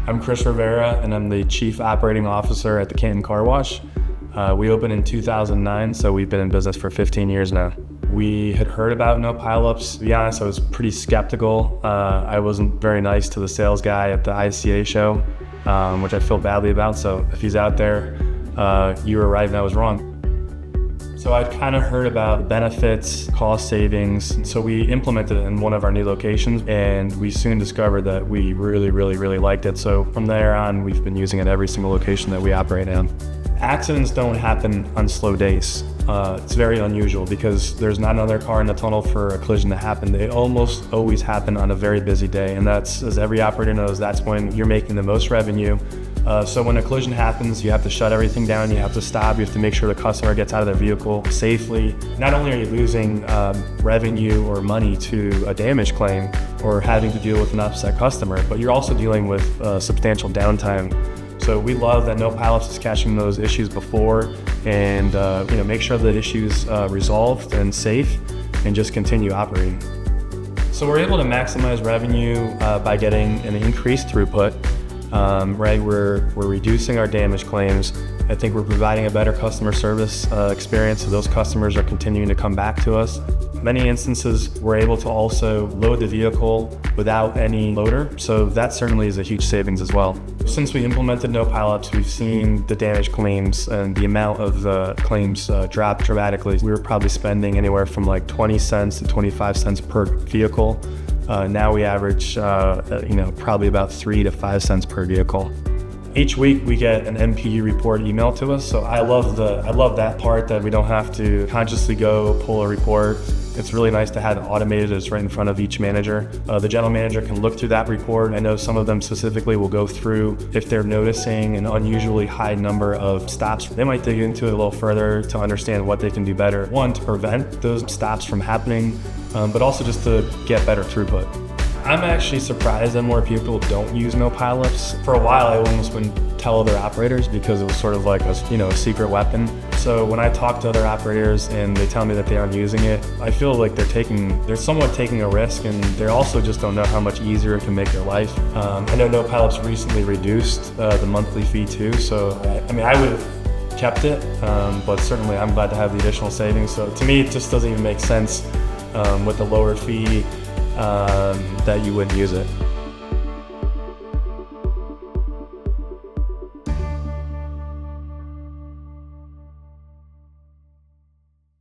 I'm Chris Rivera, and I'm the Chief Operating Officer at the Canton Car Wash. We opened in 2009, so we've been in business for 15 years now. We had heard about no pileups. To be honest, I was pretty skeptical. I wasn't very nice to the sales guy at the ICA show, which I feel badly about. So if he's out there, you were right and I was wrong. So I'd kind of heard about benefits, cost savings. So we implemented it in one of our new locations, and we soon discovered that we really liked it. So from there on, we've been using it every single location that we operate in. Accidents don't happen on slow days. It's very unusual because there's not another car in the tunnel for a collision to happen. They almost always happen on a very busy day, and that's, as every operator knows, that's when you're making the most revenue. So when a collision happens, you have to shut everything down, you have to stop, you have to make sure the customer gets out of their vehicle safely. Not only are you losing revenue or money to a damage claim or having to deal with an upset customer, but you're also dealing with substantial downtime. So we love that No Pileups is catching those issues before and make sure that issues resolved and safe and just continue operating. So we're able to maximize revenue by getting an increased throughput. We're reducing our damage claims. I think we're providing a better customer service experience, so those customers are continuing to come back to us. Many instances, we're able to also load the vehicle without any loader, so that certainly is a huge savings as well. Since we implemented No Pileups, we've seen the damage claims and the amount of claims drop dramatically. We were probably spending anywhere from like 20 cents to 25 cents per vehicle. Now we average, probably about 3 to 5 cents per vehicle. Each week we get an MPU report emailed to us, so I love that part that we don't have to consciously go pull a report. It's really nice to have it automated. It's right in front of each manager. The general manager can look through that report. I know some of them specifically will go through if they're noticing an unusually high number of stops. They might dig into it a little further to understand what they can do better. One, to prevent those stops from happening, but also just to get better throughput. I'm actually surprised that more people don't use No Pileups. For a while, I almost wouldn't tell other operators because it was sort of like a secret weapon. So when I talk to other operators and they tell me that they aren't using it, I feel like they're somewhat taking a risk, and they also just don't know how much easier it can make their life. I know No Pileups recently reduced the monthly fee too, so I would have kept it, but certainly I'm glad to have the additional savings. So to me, it just doesn't even make sense with the lower fee that you wouldn't use it.